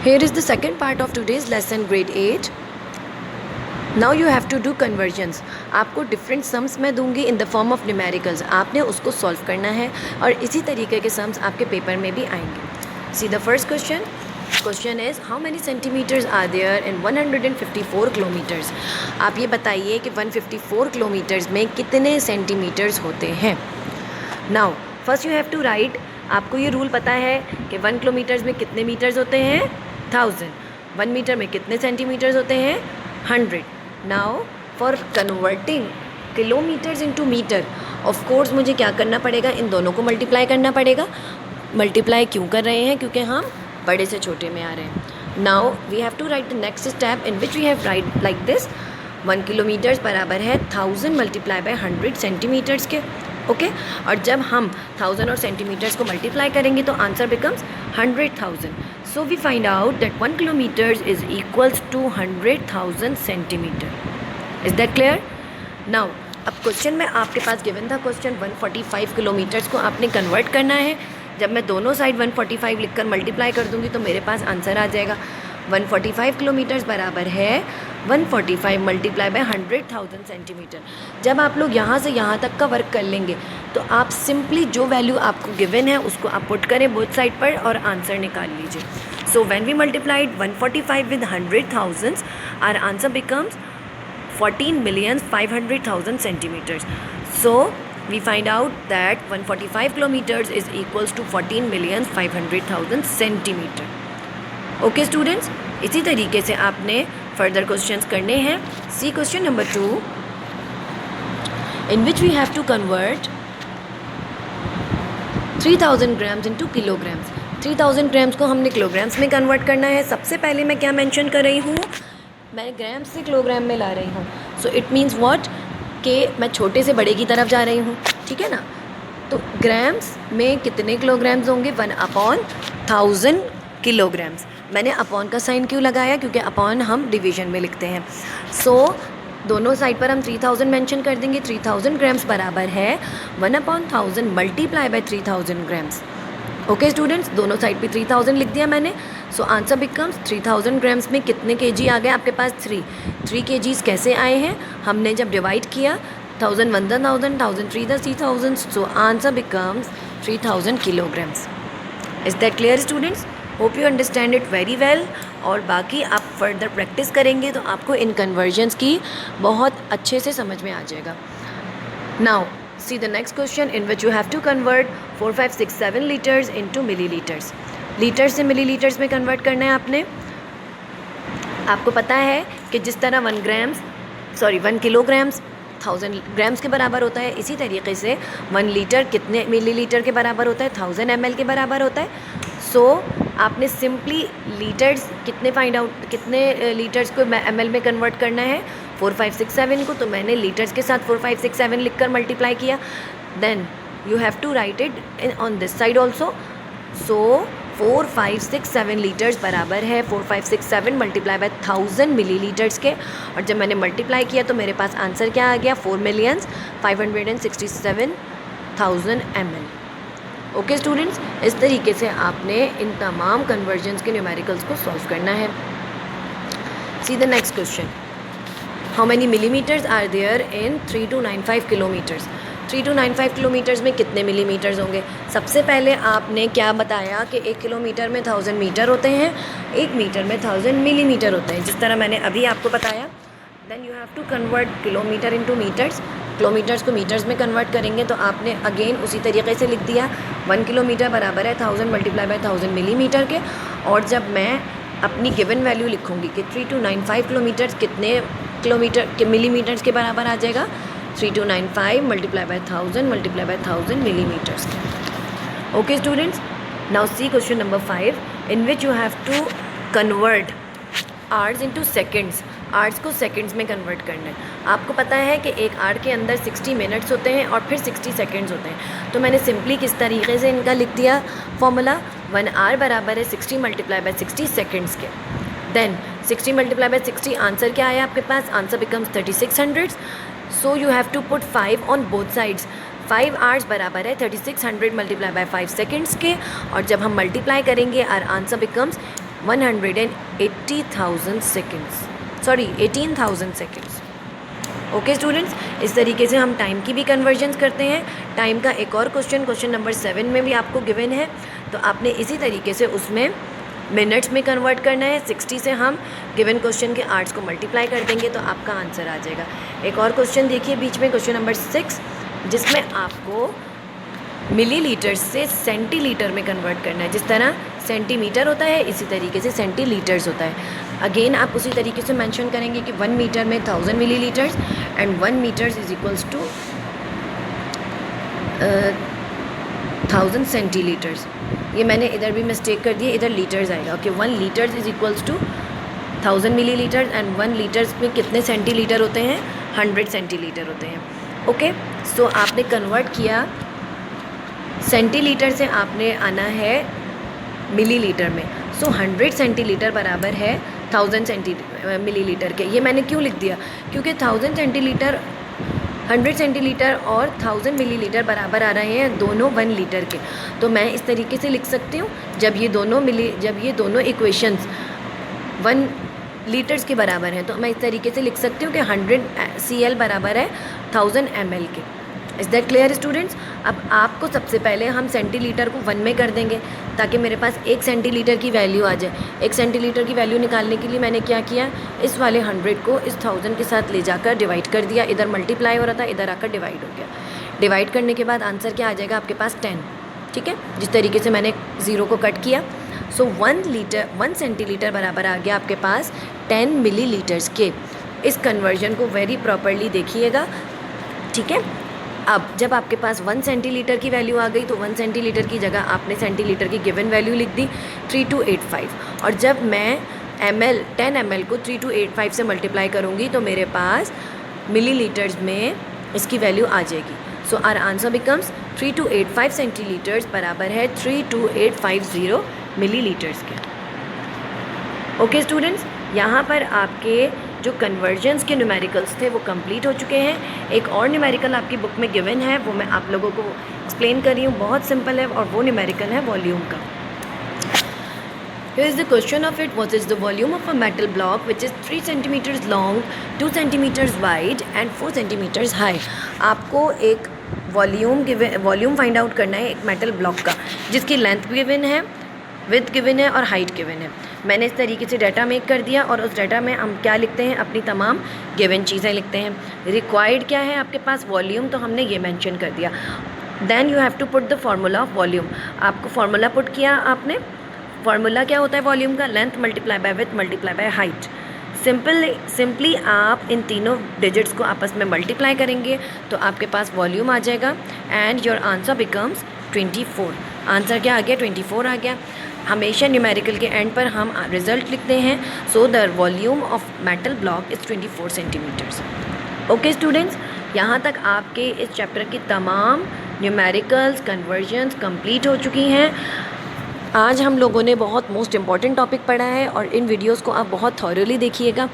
Here is the second part of today's lesson, grade 8. Now you have to do conversions. आपको different sums मैं दूंगी in the form of numericals. आपने उसको solve करना है और इसी तरीके के sums आपके पेपर में भी आएंगे. See the first question. Question is how many centimeters are there in 154 kilometers? आप ये बताइए कि 154 किलोमीटर्स में कितने सेंटीमीटर्स होते हैं. Now first you have to write. आपको ये रूल पता है कि 1 किलोमीटर्स में कितने मीटर्स होते हैं 1000. 1 मीटर में कितने सेंटीमीटर्स होते हैं 100. Now for converting kilometres into metre, of course मुझे क्या करना पड़ेगा, इन दोनों को मल्टीप्लाई करना पड़ेगा. मल्टीप्लाई क्यों कर रहे हैं, क्योंकि हम बड़े से छोटे में आ रहे हैं. Now we have to write the next step in which we have write like this. 1 kilometres बराबर है 1000 मल्टीप्लाई बाय 100 सेंटीमीटर्स के. ओके और जब हम 1000 और सेंटीमीटर्स को मल्टीप्लाई करेंगे तो answer becomes 100,000. So we find out that 1 kilometres is equals to 100,000 centimetre. Is that clear. Now अब क्वेश्चन में आपके पास गिवन था क्वेश्चन 145 किलोमीटर्स को आपने कन्वर्ट करना है. जब मैं दोनों साइड 145 लिखकर मल्टीप्लाई कर दूंगी तो मेरे पास आंसर आ जाएगा. 145 किलोमीटर्स बराबर है 145 मल्टीप्लाई बाय 100,000 सेंटीमीटर. जब आप लोग यहाँ से यहाँ तक का वर्क कर लेंगे तो आप सिंपली जो वैल्यू आपको गिवन है उसको आप पुट करें बोथ साइड पर और आंसर निकाल लीजिए. So when we multiplied 145 with 100,000 our answer becomes 14,500,000 centimeters. So we find out that 145 kilometers is equals to 14,500,000 centimeter. Okay students, इसी तरीके से आपने फर्दर क्वेश्चंस करने हैं. See question number 2 in which we have to convert 3000 grams into kilograms. 3000 grams को हमने kilograms में convert करना है. सबसे पहले मैं क्या मेंशन कर रही हूँ, मैं ग्राम से किलोग्राम में ला रही हूँ. सो इट मीन्स व्हाट कि मैं छोटे से बड़े की तरफ जा रही हूँ. ठीक है ना. तो ग्राम्स में कितने किलोग्राम्स होंगे 1/1000 किलोग्राम्स. मैंने अपॉन का साइन क्यों लगाया, क्योंकि अपॉन हम डिवीजन में लिखते हैं. सो दोनों साइड पर हम 3000 मेंशन कर देंगे. 3000 ग्राम्स बराबर है 1/1000 multiply by 3000 grams. Okay students, दोनों साइड पे 3000 लिख दिया मैंने. सो आंसर बिकम्स 3000 ग्राम्स में कितने केजी आ गए आपके पास 3 केजीज. कैसे आए हैं, हमने जब डिवाइड किया 1000 1 1000 1000 3 3000. So answer becomes 3000 kilograms. Is that clear students. Hope you understand it very well. और बाकी आप फर्दर प्रैक्टिस करेंगे तो आपको इन कन्वर्जन्स की बहुत अच्छे से समझ में आ जाएगा. Now see the next question in which you have to convert 4 5 6 7 litres into millilitres. Litre से मिलीलीटर्स में कन्वर्ट करना है आपने. आपको पता है कि जिस तरह 1 किलोग्राम्स 1000 ग्राम्स के बराबर होता है, इसी तरीके से 1 लीटर कितने मिलीलीटर के बराबर होता है 1000 ml के बराबर होता है. सो आपने सिंपली लीटर्स कितने लीटर्स को ml में कन्वर्ट करना है 4 5 6 7 को. तो मैंने लीटर्स के साथ 4 5 6 7 लिखकर मल्टीप्लाई किया. Then you have to write it on this side also. So 4 5 6 7 litres बराबर है 4 5 6 7 मल्टीप्लाई बाय 1000 मिलीलीटर्स के. और जब मैंने मल्टीप्लाई किया तो मेरे पास आंसर क्या आ गया 4,567,000 ml. ओके स्टूडेंट्स, इस तरीके से आपने इन तमाम कन्वर्जन्स के न्यूमेरिकल्स को सॉल्व करना है. See the next question. How many millimetres are there in 3295 kilometres. 3295 kilometres में कितने मिलीमीटर्स होंगे. सबसे पहले आपने क्या बताया कि 1 किलोमीटर में 1000 मीटर होते हैं, 1 मीटर में 1000 मिलीमीटर होते हैं, जिस तरह मैंने अभी आपको बताया. Then you have to convert kilometre into metres. Kilometres को मीटर्स में कन्वर्ट करेंगे तो आपने अगेन उसी तरीके से लिख दिया 1 किलोमीटर बराबर है 1000 मल्टीप्लाई बाय 1000 मिलीमीटर के. और जब मैं अपनी गिवन वैल्यू लिखूँगी कि 3295 किलोमीटर्स कितने किलोमीटर के मिलीमीटर्स के बराबर आ जाएगा 3295 multiply by 1000 multiply by 1000 millimetres के. Okay students, now see question number 5 in which you have to convert hours into seconds. Hours को सेकंड्स में कन्वर्ट करना है. आपको पता है कि एक आवर के अंदर 60 मिनट्स होते हैं और फिर 60 सेकंड्स होते हैं. तो मैंने सिंपली किस तरीके से इनका लिख दिया फॉर्मूला 1 आवर बराबर है 60 मल्टीप्लाई बाय 60 सेकंड्स के. देन 60 मल्टीप्लाई बाय 60 आंसर क्या आया आपके पास, answer becomes 3600. So you have to put 5 on both sides. 5 hours बराबर है 3600 मल्टीप्लाई बाय 5 सेकंड्स के. और जब हम मल्टीप्लाई करेंगे our answer becomes 180,000 seconds, sorry 18,000 seconds. Okay students, इस तरीके से हम टाइम की भी कन्वर्जन्स करते हैं। टाइम का एक और क्वेश्चन नंबर 7 में भी आपको गिवन है, तो आपने इसी तरीके से उसमें मिनट्स में कन्वर्ट करना है। 60 से हम गिवन क्वेश्चन के आर्ट्स को मल्टीप्लाई कर देंगे तो आपका आंसर आ जाएगा। एक और क्वेश्चन देखिए बीच में, क्वेश्चन नंबर 6, जिसमें आपको मिलीलीटर से सेंटीलीटर में कन्वर्ट करना है। जिस तरह सेंटीमीटर होता है इसी तरीके से सेंटीलीटर्स होता है। अगेन आप उसी तरीके से मेंशन करेंगे कि 1 मीटर में 1000 millilitres and 1 metres is equals to 1000 centilitres. ये मैंने इधर भी मिस्टेक कर दी है, इधर लीटर्स आएगा। Okay, 1 litres is equals to 1000 millilitres and 1 litres में कितने सेंटीलीटर होते हैं? 100 सेंटीलीटर होते हैं। ओके, सो आपने कन्वर्ट किया सेंटीलीटर से, आपने आना है मिलीलीटर में। सो 100 सेंटीलीटर बराबर है 1000 मिलीलीटर के। ये मैंने क्यों लिख दिया? क्योंकि 1000 सेंटीलीटर 100 सेंटीलीटर और 1000 मिलीलीटर बराबर आ रहे हैं, दोनों 1 लीटर के। तो मैं इस तरीके से लिख सकती हूँ, जब ये दोनों इक्वेशंस 1 लीटर्स के बराबर हैं तो मैं इस तरीके से लिख सकती हूँ कि 100 CL बराबर है 1000 ml के। Is that clear students? अब आपको सबसे पहले हम सेंटीलीटर को 1 में कर देंगे ताकि मेरे पास 1 सेंटीलीटर की वैल्यू आ जाए। 1 सेंटीलीटर की वैल्यू निकालने के लिए मैंने क्या किया, इस वाले 100 को इस 1000 के साथ ले जाकर डिवाइड कर दिया। इधर मल्टीप्लाई हो रहा था, इधर आकर डिवाइड हो गया। डिवाइड करने के बाद आंसर क्या आ जाएगा आपके पास? 10। ठीक है, जिस तरीके से मैंने 0 को कट किया। सो 1 सेंटीलीटर बराबर आ गया आपके पास 10 मिलीलीटर्स के। इस कन्वर्जन को वेरी प्रॉपरली देखिएगा। ठीक है, अब जब आपके पास 1 सेंटीलीटर की वैल्यू आ गई तो 1 सेंटीलीटर की जगह आपने सेंटीलीटर की गिवन वैल्यू लिख दी 3285। और जब मैं 10 ml को 3285 से मल्टीप्लाई करूँगी तो मेरे पास मिलीलीटर्स में इसकी वैल्यू आ जाएगी। सो आवर आंसर बिकम्स 3285 सेंटीलीटर्स बराबर है 32850 मिलीलीटर्स के। ओके स्टूडेंट्स, यहाँ पर आपके जो कन्वर्जन्स के न्यूमेरिकल्स थे वो कंप्लीट हो चुके हैं। एक और न्यूमेरिकल आपकी बुक में गिवन है, वो मैं आप लोगों को एक्सप्लेन कर रही हूँ, बहुत सिंपल है, और वो न्यूमेरिकल है वॉल्यूम का। Here is the question of it. What is the volume of a metal block which is 3 centimeters long, 2 centimeters wide and 4 centimeters high? आपको एक वॉल्यूम फाइंड आउट करना है एक मेटल ब्लॉक का, जिसकी लेंथ गिवन है, width given है और हाइट गिवन है। मैंने इस तरीके से डाटा मेक कर दिया और उस डाटा में हम क्या लिखते हैं, अपनी तमाम गिवन चीज़ें लिखते हैं। रिक्वायर्ड क्या है आपके पास? वॉल्यूम, तो हमने ये मेंशन कर दिया। Then you have to put the formula of volume. आपको फार्मूला पुट किया आपने। फार्मूला क्या होता है वॉल्यूम का? Length multiply by width multiply by height. Simply आप इन तीनों डिजिट्स को आपस में मल्टीप्लाई करेंगे तो आपके पास वॉल्यूम आ जाएगा and your answer becomes 24। Answer क्या आ गया? 24 आ गया। हमेशा न्यूमेरिकल के एंड पर हम रिजल्ट लिखते हैं। So the volume of metal block is 24 centimetres. Okay students, यहाँ तक आपके इस चैप्टर की तमाम न्यूमेरिकल्स कन्वर्जन्स कंप्लीट हो चुकी हैं। आज हम लोगों ने बहुत मोस्ट इम्पॉर्टेंट टॉपिक पढ़ा है और इन वीडियोस को आप बहुत थॉरली देखिएगा।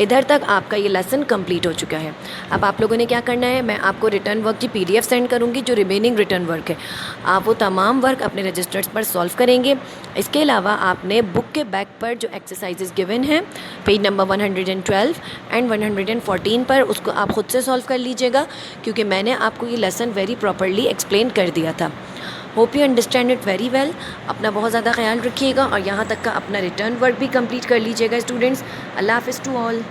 इधर तक आपका ये लेसन कंप्लीट हो चुका है। अब आप लोगों ने क्या करना है, मैं आपको रिटर्न वर्क की PDF सेंड करूँगी, जो रिमेनिंग रिटर्न वर्क है आप वो तमाम वर्क अपने रजिस्टर्स पर सॉल्व करेंगे। इसके अलावा आपने बुक के बैक पर जो एक्सरसाइजेज गिवन हैं पेज नंबर 112 एंड 114 पर, उसको आप ख़ुद से सॉल्व कर लीजिएगा, क्योंकि मैंने आपको ये लेसन वेरी प्रॉपरली एक्सप्लेन कर दिया था। Hope you understand it very well. अपना बहुत ज़्यादा ख्याल रखिएगा और यहाँ तक का अपना रिटर्न वर्क भी कंप्लीट कर लीजिएगा स्टूडेंट्स। अल्लाह हाफ़िज़ टू ऑल।